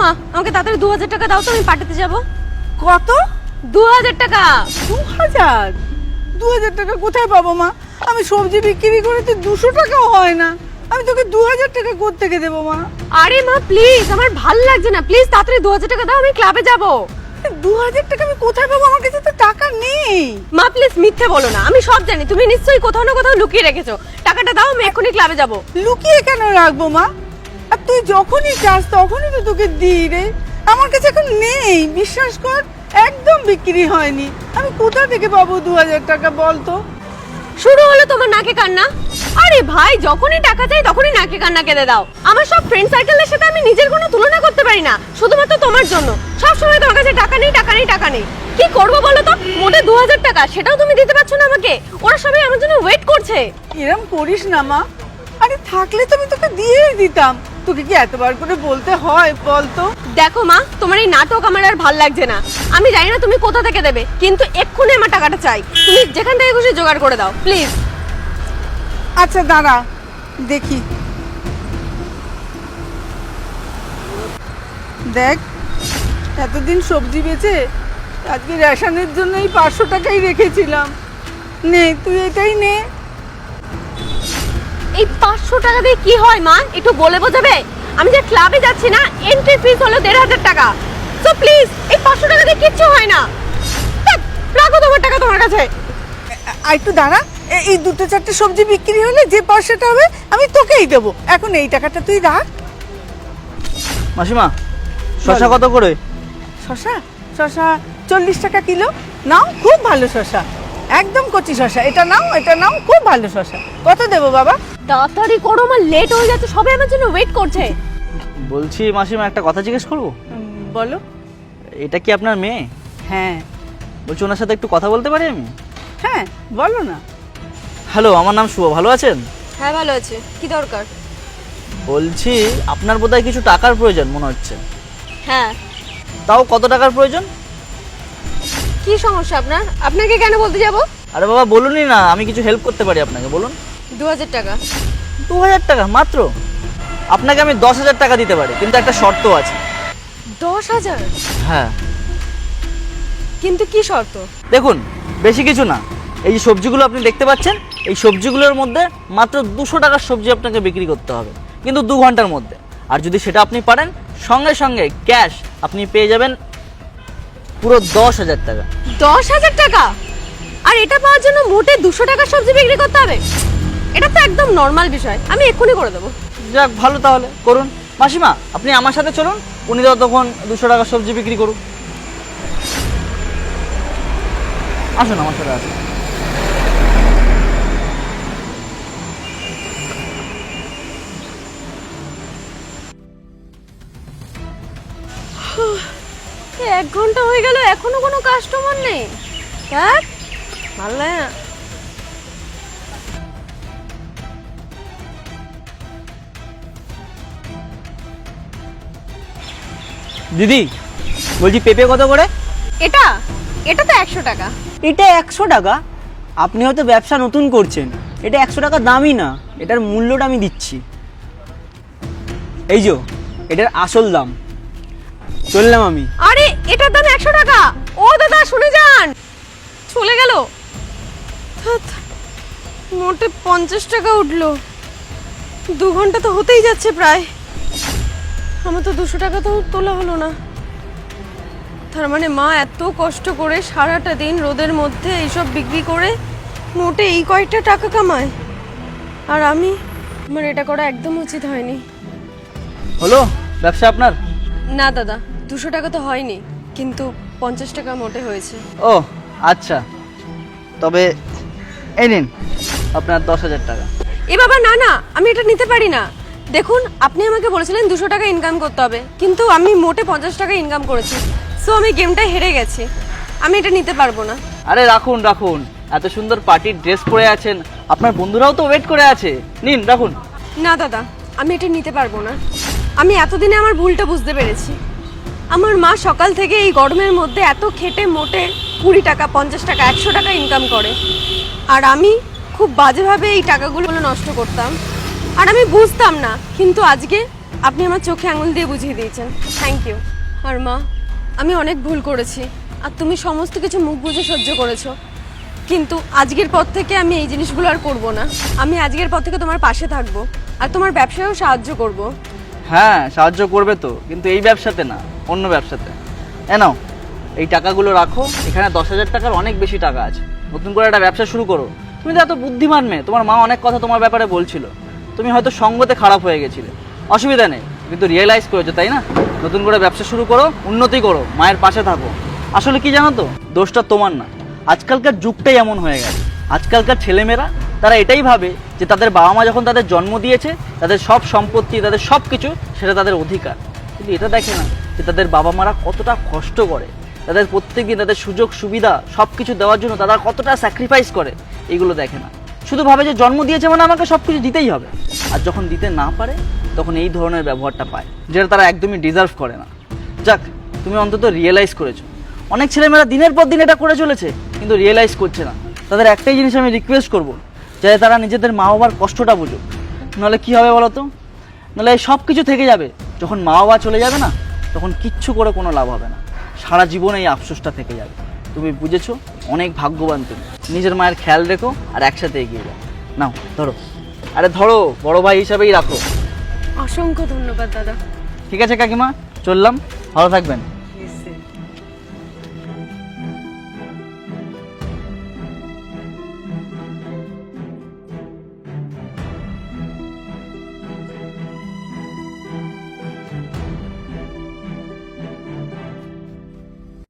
মা, আমাকে তাড়াতাড়ি 2000 টাকা দাও তো, আমি পাঠাতে যাব। কত? 2000 টাকা। 2000? 2000 টাকা কোথায় পাবো মা? আমি সবজি বিক্রি করে তো 200 টাকাও হয় না। আমি তোকে 2000 টাকা কোত্থেকে দেবো মা? আরে মা প্লিজ, আমার ভাল লাগছে না, প্লিজ তাড়াতাড়ি 2000 টাকা দাও, আমি ক্লাবে যাব। 2000 টাকা আমি কোথায় পাবো? আমার কাছে তো টাকা নেই। মা প্লিজ মিথ্যে বলো না, আমি সব জানি, তুমি নিশ্চয়ই কোথাও না কোথাও লুকিয়ে রেখেছো। টাকাটা দাও, আমি এক্ষুনি ক্লাবে যাব। লুকিয়ে কেন রাখবো মা? আর তুই যখনই চাস তখনই তো তোকে দিই রে। আমার কাছে এখন নেই, বিশ্বাস কর, একদম বিক্রি হয়নি। আমি কোথা থেকে পাবো 2000 টাকা বল তো? শুরু হলো তোমার নাকে কান্না। আরে ভাই, যখনই টাকা চাই তখনই নাকে কান্না কেঁদে দাও। আমার সব ফ্রেন্ড সার্কেলের সাথে আমি নিজের কোনো তুলনা করতে পারি না, শুধুমাত্র তোমার জন্য। সব সময় তোমার কাছে টাকা নেই, টাকা নেই, টাকা নেই। কি করবো বলো তো? মোটে 2000 টাকা, সেটাও তুমি দিতে পারছো না আমাকে। ওরা সবাই আমার জন্য ওয়েট করছে। এরম করিস না মা। আরে থাকলে তো আমি তোকে দিয়েই দিতাম। তোকে কি এতবার করে বলতে হয় বল তো? দেখো মা, তোমার এই নাটক আমার আর ভাল লাগছে না। আমি জানি না তুমি কোথা থেকে দেবে, কিন্তু এক্ষুনি আমার টাকাটা চাই। তুমি যেখান থেকে খুশি জোগাড় করে দাও প্লিজ। আচ্ছা দাঁড়া, দেখি। দেখ, এতদিন সবজি বেচে আজকে রেশনের জন্য এই 500 টাকাই রেখেছিলাম। নে, তুই এটাই নে। এই 500 টাকা দিয়ে কি হয় মা, একটু বলে বোঝাবে? আমি যে ক্লাবে যাচ্ছি না, এন্ট্রি ফিস হলো 1500 টাকা। সো প্লিজ, এই 500 টাকা দিয়ে কিচ্ছু হয় না। ধ্যাৎ, রাখো তোমার টাকা তোমার কাছে। আর একটু দাঁড়া, এই দুটো চারটে সবজি বিক্রি হলে যে পয়সাটা হবে আমি তোকেই দেবো। এখন এই টাকাটা তুই রাখ। মাসিমা, শশা কত করে? শশা? শশা 40 টাকা কিলো। নাও, খুব ভালো শশা, একদম কচি শশা। এটা নাও, এটা নাও, খুব ভালো শশা। কত দেবো বাবা? তাড়াতাড়ি করো, আমার লেট হয়ে যাচ্ছে, সবাই আমার জন্য ওয়েট করছে। বলছি মাসিমা, একটা কথা জিজ্ঞেস করবো? বলো। এটা কি আপনার মেয়ে? হ্যাঁ। বলছি ওনার সাথে একটু কথা বলতে পারি আমি? হ্যাঁ, বলো না। হ্যালো, আমার নাম শুভ, ভালো আছেন? হ্যাঁ ভালো আছে, কি দরকার? বলছি আপনার বোধহয় কিছু টাকার প্রয়োজন মনে হচ্ছে। হ্যাঁ। তাও কত টাকার প্রয়োজন? কি সমস্যা আপনার? আপনাকে কেন বলতে যাব? আরে বাবা বলুনই না, আমি কিছু হেল্প করতে পারি আপনাকে, বলুন। 2000 টাকা। 2000 টাকা মাত্র? আপনাকে আমি 10,000 টাকা দিতে পারি, কিন্তু একটা শর্ত আছে। 10,000? হ্যাঁ। কিন্তু কি শর্ত? দেখুন, বেশি কিছু না। এই যে সবজিগুলো আপনি দেখতে পাচ্ছেন, এই সবজিগুলোর মধ্যে মাত্র 200 টাকার সবজি আপনাকে বিক্রি করতে হবে, কিন্তু 2 ঘন্টার মধ্যে। আর যদি সেটা আপনি পারেন, সঙ্গে সঙ্গে ক্যাশ আপনি পেয়ে যাবেন পুরো 10,000 টাকা। 10,000 টাকা? আর এটা পাওয়ার জন্য মোটে 200 টাকার সবজি বিক্রি করতে হবে? এটা তো একদম নর্মাল বিষয়, আমি এক্ষুনি করে দেবো। যাক ভালো, তাহলে করুন। মাসিমা, আপনি আমার সাথে চলুন, উনি ততক্ষণ 200 টাকার সবজি বিক্রি করুন। আসুন আমার সাথে, আসুন। এই 1 ঘন্টা হয়ে গেল, এখনো কোনো কাস্টমার নেই। হ্যাঁ, ভালো লাগে না। দিদি, বলছি পেঁপে কত করে? এটা এটা তো 100 টাকা। এটা 100 টাকা? আপনি হয়তো ব্যবসা নতুন করছেন, এটা 100 টাকা দামই না, এটার মূল্যটা আমি দিচ্ছি। এই যে এটার আসল দাম। চললাম আমি। আরে এটার দাম 100 টাকা? ও দাদা শুনে যান, চলে গেল। ধ্যাৎ, মোটে 50 টাকা উঠলো। 2 ঘন্টা তো হতেই যাচ্ছে প্রায়, আমার তো 200 টাকা তো তোলা হলো না। তার মানে মা এত কষ্ট করে সারাটা দিন রোদের মধ্যে এইসব বিক্রি করে মোটে এই কয়েকটা টাকা কামায়, আর আমার এটা করা একদম উচিত হয়নি। হলো ব্যবসা আপনার? না দাদা, 200 টাকা তো হয়নি, কিন্তু 50 টাকা মোটে হয়েছে। ও আচ্ছা, তবে এই নিন আপনার 10,000 টাকা। এ বাবা না না, আমি এটা নিতে পারি না। দেখুন, আপনি আমাকে বলেছিলেন 200 টাকা ইনকাম করতে হবে, কিন্তু আমি মোটে 50 টাকা ইনকাম করেছি। সো আমি গেমটা হেরে গেছি, আমি এটা নিতে পারবো না। আরে রাখুন রাখুন, এত সুন্দর পার্টির ড্রেস পরে আছেন, আপনার বন্ধুরাও তো ওয়েট করে আছে, নিন রাখুন। না দাদা, আমি এটা নিতে পারবো না। আমি এতদিনে আমার ভুলটা বুঝতে পেরেছি। আমার মা সকাল থেকে এই গরমের মধ্যে এত খেটে মোটে 20 টাকা, 50 টাকা, 100 টাকা ইনকাম করে, আর আমি খুব বাজেভাবে এই টাকাগুলো নষ্ট করতাম, আর আমি বুঝতাম না। কিন্তু আজকে আপনি আমার চোখে আঙুল দিয়ে বুঝিয়ে দিয়েছেন, থ্যাংক ইউ। আর মা, আমি অনেক ভুল করেছি আর তুমি সমস্ত কিছু মুখ বুজে সহ্য করেছো, কিন্তু আজকের পর থেকে আমি এই জিনিসগুলো আর করব না। আমি আজকের পর থেকে তোমার পাশে থাকবো আর তোমার ব্যবসায়ও সাহায্য করব। হ্যাঁ, সাহায্য করবে তো, কিন্তু এই ব্যবসাতে না, অন্য ব্যবসাতে। নাও এই টাকাগুলো রাখো, এখানে 10,000 টাকার অনেক বেশি টাকা আছে। নতুন করে একটা ব্যবসা শুরু করো। তুমি তো এত বুদ্ধিমান মেয়ে, তোমার মা অনেক কথা তোমার ব্যাপারে বলছিল, তুমি হয়তো সঙ্গতে খারাপ হয়ে গেছিলে, অসুবিধা নেই, কিন্তু রিয়েলাইজ করেছো তাই না? নতুন করে ব্যবসা শুরু করো, উন্নতি করো, মায়ের পাশে থাকো। আসলে কি জানো তো, দোষটা তোমার না, আজকালকার যুগটাই এমন হয়ে গেছে। আজকালকার ছেলেমেয়েরা তারা এটাই ভাবে যে তাদের বাবা মা যখন তাদের জন্ম দিয়েছে, তাদের সব সম্পত্তি, তাদের সব কিছু, সেটা তাদের অধিকার। কিন্তু এটা দেখে না যে তাদের বাবা মারা কতটা কষ্ট করে, তাদের প্রত্যেকদিন তাদের সুযোগ সুবিধা সব কিছু দেওয়ার জন্য তারা কতটা স্যাক্রিফাইস করে, এগুলো দেখে না। শুধু ভাবে যে জন্ম দিয়েছে মানে আমাকে সব কিছু দিতেই হবে, আর যখন দিতে না পারে তখন এই ধরনের ব্যবহারটা পায়, যেটা তারা একদমই ডিজার্ভ করে না। যাক, তুমি অন্তত রিয়েলাইজ করেছো। অনেক ছেলেমেয়েরা দিনের পর দিন এটা করে চলেছে, কিন্তু রিয়েলাইজ করছে না। তাদের একটাই জিনিস আমি রিকোয়েস্ট করবো, যাতে তারা নিজেদের মা বাবার কষ্টটা বুঝুক। নাহলে কী হবে বলো তো, নাহলে এই সব কিছু থেকে যাবে, যখন মা বাবা চলে যাবে না, তখন কিচ্ছু করে কোনো লাভ হবে না, সারা জীবন এই আফসোসটা থেকে যাবে। তুমি বুঝেছো, অনেক ভাগ্যবান তুমি। নিজের মায়ের খেয়াল রেখো আর একসাথে এগিয়ে যাও। নাও ধরো, আরে ধরো, বড় ভাই হিসাবেই রাখো। অসংখ্য ধন্যবাদ দাদা। ঠিক আছে কাকিমা, চললাম, ভালো থাকবেন।